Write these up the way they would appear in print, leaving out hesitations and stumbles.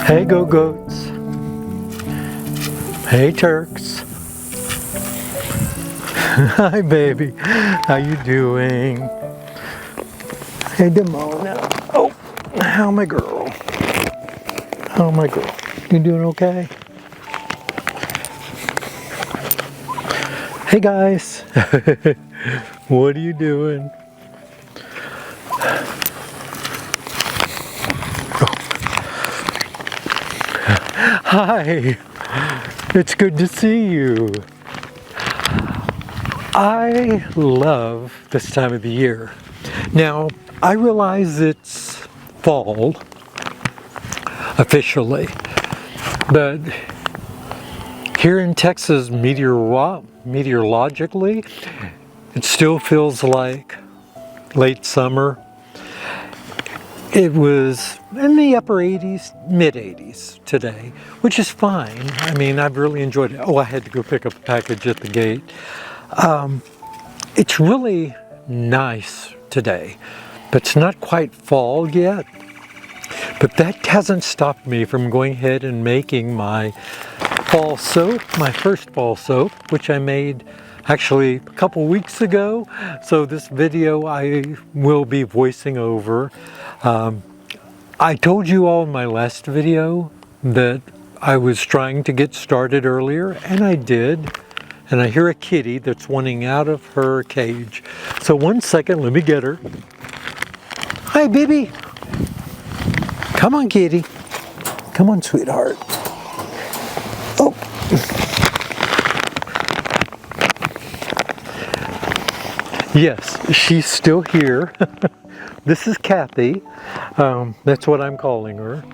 Hey go-goats. Hey turks. Hi baby. How you doing? Hey Demona. Oh, how my girl? How my girl? You doing okay? Hey guys. What are you doing? Hi, it's good to see you. I love this time of the year. Now, I realize it's fall, officially, but here in Texas, meteorologically, it still feels like late summer. It was in the upper 80s, mid 80s today, which is fine. I mean, I've really enjoyed it. Oh, I had to go pick up a package at the gate. It's really nice today, but it's not quite fall yet. But that hasn't stopped me from going ahead and making my fall soap, my first fall soap, which I made actually a couple weeks ago. So this video I will be voicing over. I told you all in my last video that I was trying to get started earlier, and I did. And I hear a kitty that's wanting out of her cage. So 1 second, let me get her. Hi, baby. Come on, kitty. Come on, sweetheart. Oh. Yes, she's still here. This is Kathy. That's what I'm calling her.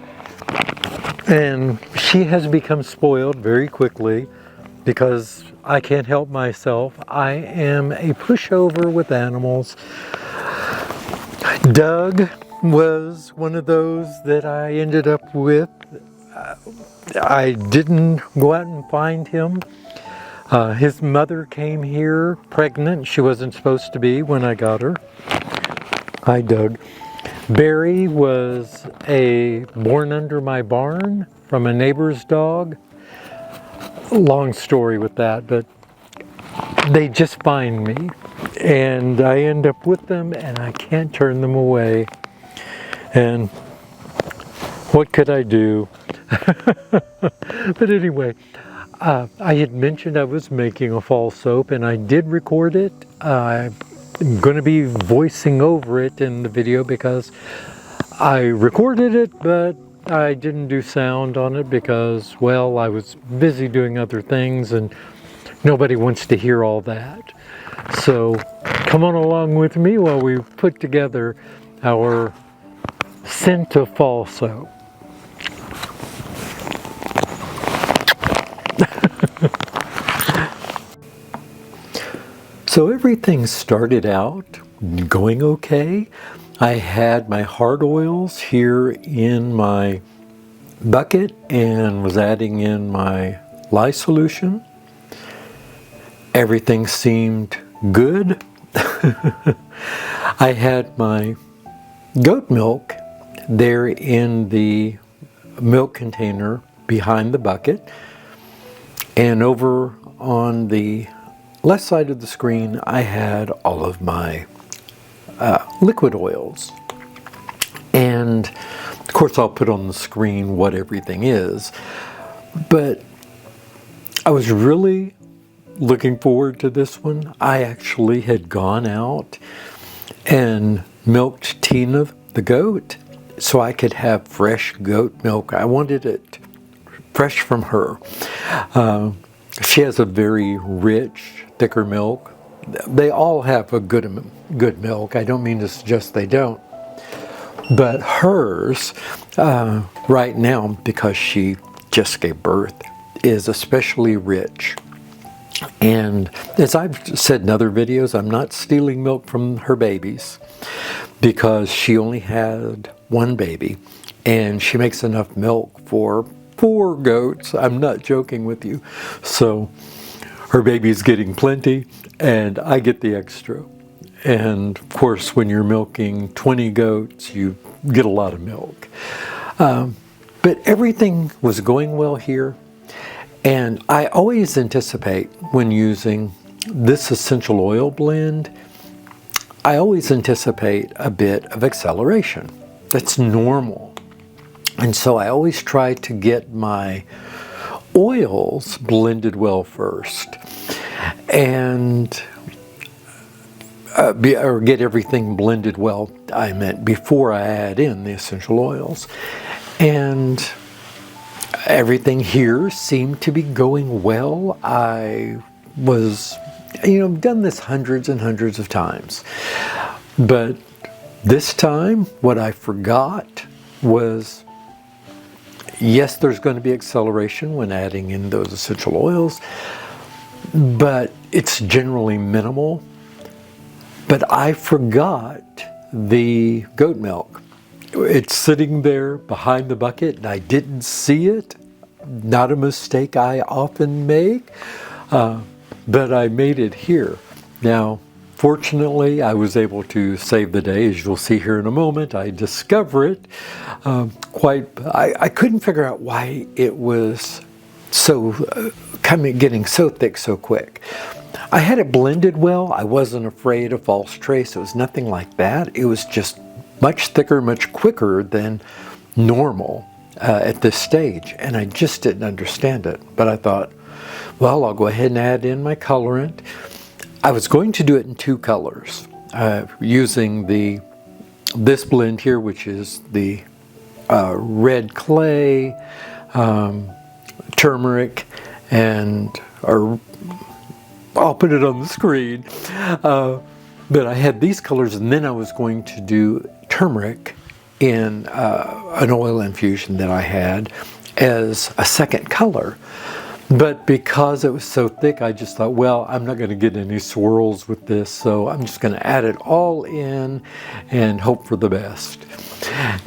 And she has become spoiled very quickly because I can't help myself. I am a pushover with animals. Doug was one of those that I ended up with. I didn't go out and find him. His mother came here pregnant. She wasn't supposed to be when I got her. Hi, Doug. Barry was born under my barn from a neighbor's dog. Long story with that, but they just find me and I end up with them and I can't turn them away. And what could I do? But anyway, I had mentioned I was making a fall soap and I did record it. I'm going to be voicing over it in the video because I recorded it, but I didn't do sound on it because, well, I was busy doing other things and nobody wants to hear all that. So come on along with me while we put together our scent of fall soap. So everything started out going okay. I had my hard oils here in my bucket and was adding in my lye solution. Everything seemed good. I had my goat milk there in the milk container behind the bucket, and over on the left side of the screen I had all of my liquid oils. And of course I'll put on the screen what everything is, but I was really looking forward to this one. I actually had gone out and milked Tina the goat so I could have fresh goat milk. I wanted it fresh from her. She has a very rich, thicker milk. They all have a good milk. I don't mean to suggest they don't. But hers, right now, because she just gave birth, is especially rich. And as I've said in other videos, I'm not stealing milk from her babies because she only had one baby and she makes enough milk for 4 goats. I'm not joking with you. So her baby's getting plenty and I get the extra. And of course, when you're milking 20 goats, you get a lot of milk. But everything was going well here, and I always anticipate when using this essential oil blend, I always anticipate a bit of acceleration. That's normal. And so I always try to get my oils blended well first, and or get everything blended well, I meant, before I add in the essential oils. And everything here seemed to be going well. I was, done this hundreds and hundreds of times. But this time, what I forgot was, yes, there's going to be acceleration when adding in those essential oils, but it's generally minimal. But I forgot the goat milk. It's sitting there behind the bucket and I didn't see it. Not a mistake I often make, but I made it here. Now, fortunately, I was able to save the day. As you'll see here in a moment, I discover it. I couldn't figure out why it was so getting so thick so quick. I had it blended well. I wasn't afraid of false trace. It was nothing like that. It was just much thicker, much quicker than normal at this stage. And I just didn't understand it. But I thought, well, I'll go ahead and add in my colorant. I was going to do it in two colors, using this blend here, which is the red clay, turmeric, or I'll put it on the screen. But I had these colors, and then I was going to do turmeric in an oil infusion that I had as a second color. But because it was so thick, I just thought, well, I'm not going to get any swirls with this, so I'm just going to add it all in and hope for the best.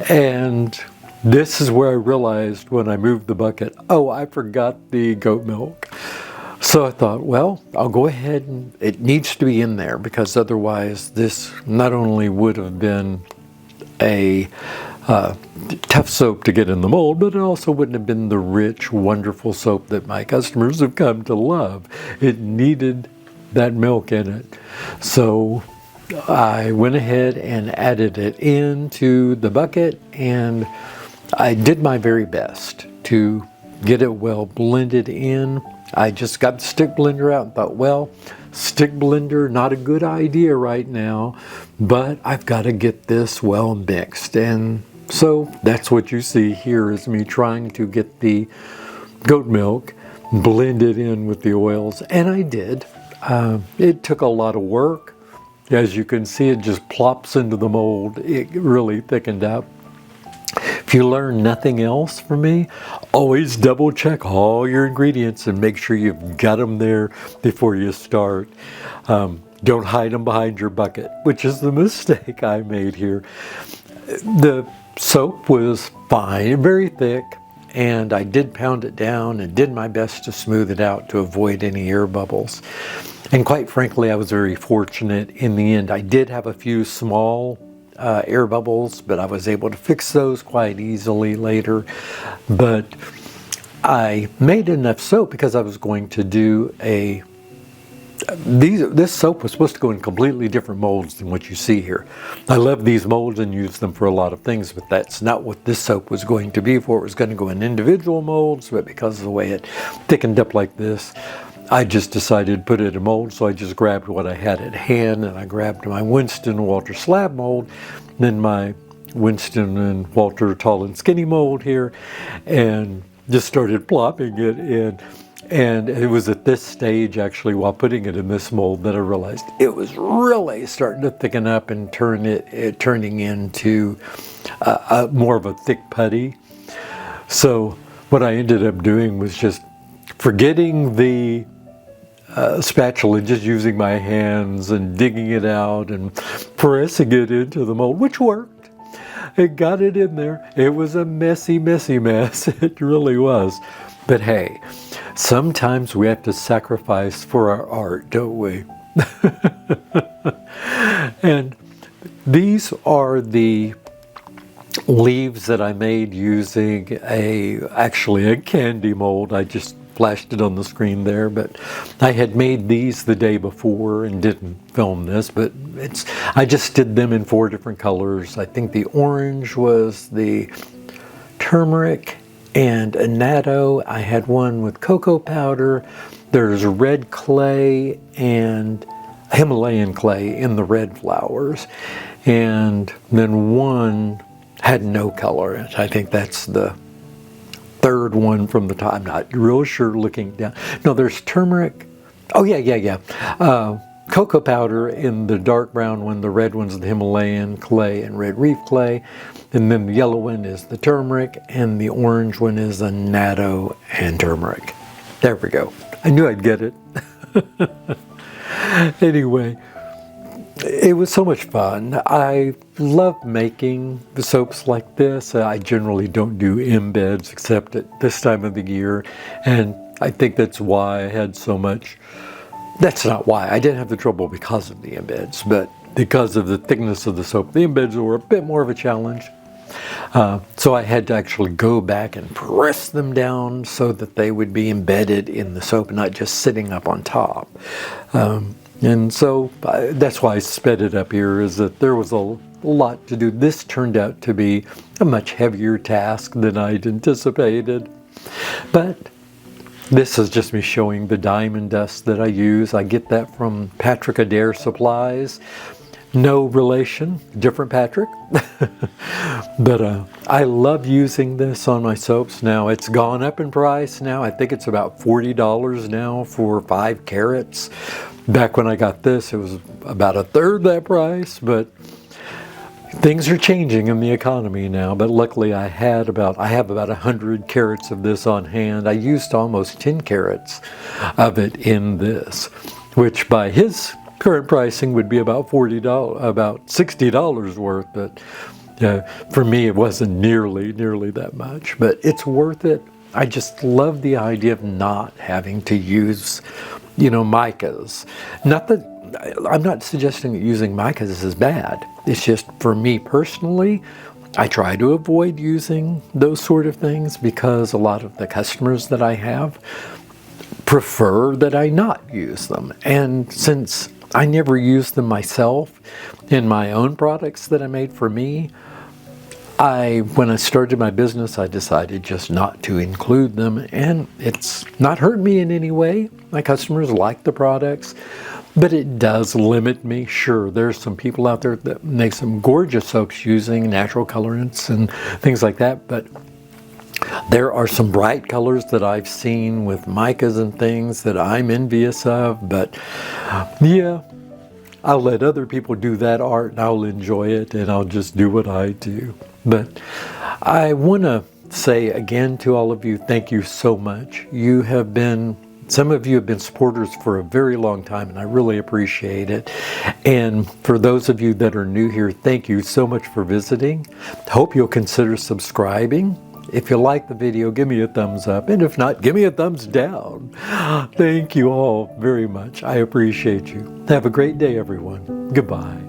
And this is where I realized when I moved the bucket, oh, I forgot the goat milk. So I thought, well, I'll go ahead and it needs to be in there, because otherwise this not only would have been a tough soap to get in the mold, but it also wouldn't have been the rich, wonderful soap that my customers have come to love. It needed that milk in it. So I went ahead and added it into the bucket, and I did my very best to get it well blended in. I just got the stick blender out and thought, well, stick blender, not a good idea right now, but I've got to get this well mixed. And so that's what you see here, is me trying to get the goat milk blended in with the oils, and I did. It took a lot of work. As you can see, it just plops into the mold. It really thickened up. If you learn nothing else from me, always double check all your ingredients and make sure you've got them there before you start. Don't hide them behind your bucket, which is the mistake I made here. The soap was fine, very thick, and I did pound it down and did my best to smooth it out to avoid any air bubbles. And quite frankly, I was very fortunate in the end. I did have a few small air bubbles, but I was able to fix those quite easily later. But I made enough soap because I was going to do this soap was supposed to go in completely different molds than what you see here. I love these molds and use them for a lot of things, but that's not what this soap was going to be for. It was going to go in individual molds, but because of the way it thickened up like this, I just decided to put it in a mold. So I just grabbed what I had at hand, and I grabbed my Winston Walter slab mold, then my Winston and Walter tall and skinny mold here, and just started plopping it in. And it was at this stage, actually, while putting it in this mold, that I realized it was really starting to thicken up and turning into more of a thick putty. So what I ended up doing was just forgetting the spatula, just using my hands and digging it out and pressing it into the mold, which worked. It got it in there. It was a messy, messy mess. It really was. But hey, sometimes we have to sacrifice for our art, don't we? And these are the leaves that I made using actually a candy mold. I just flashed it on the screen there, but I had made these the day before and didn't film this, but I just did them in 4 different colors. I think the orange was the turmeric and annatto. I had one with cocoa powder. There's red clay and Himalayan clay in the red flowers. And then one had no color in it. I think that's the 3rd one from the top. I'm not real sure looking down. No, there's turmeric. Oh, yeah. Cocoa powder in the dark brown one. The red one's the Himalayan clay and red reef clay. And then the yellow one is the turmeric, and the orange one is annatto and turmeric. There we go. I knew I'd get it. Anyway, it was so much fun. I love making the soaps like this. I generally don't do embeds except at this time of the year, and I think that's why I had so much. That's not why. I didn't have the trouble because of the embeds, but because of the thickness of the soap. The embeds were a bit more of a challenge. So I had to actually go back and press them down so that they would be embedded in the soap, not just sitting up on top. And so that's why I sped it up here, is that there was a lot to do. This turned out to be a much heavier task than I'd anticipated. But this is just me showing the diamond dust that I use. I get that from Patrick Adair Supplies. No relation, different Patrick. But I love using this on my soaps now. It's gone up in price now. I think it's about $40 now for 5 carats. Back when I got this, it was about 1/3 that price, but things are changing in the economy now. But luckily I have about 100 carats of this on hand. I used almost 10 carats of it in this, which by his current pricing would be about about $60 worth, but for me it wasn't nearly that much. But it's worth it. I just love the idea of not having to use, micas. Not that I'm not suggesting that using micas is bad. It's just, for me personally, I try to avoid using those sort of things because a lot of the customers that I have prefer that I not use them. And since I never use them myself in my own products that I made for me, when I started my business, I decided just not to include them, and it's not hurt me in any way. My customers like the products, but it does limit me. Sure, there's some people out there that make some gorgeous soaps using natural colorants and things like that, but there are some bright colors that I've seen with micas and things that I'm envious of, but yeah, I'll let other people do that art and I'll enjoy it, and I'll just do what I do. But I want to say again to all of you, thank you so much. Some of you have been supporters for a very long time, and I really appreciate it. And for those of you that are new here, thank you so much for visiting. Hope you'll consider subscribing. If you like the video, give me a thumbs up, and if not, give me a thumbs down. Thank you all very much. I appreciate you. Have a great day, everyone. Goodbye.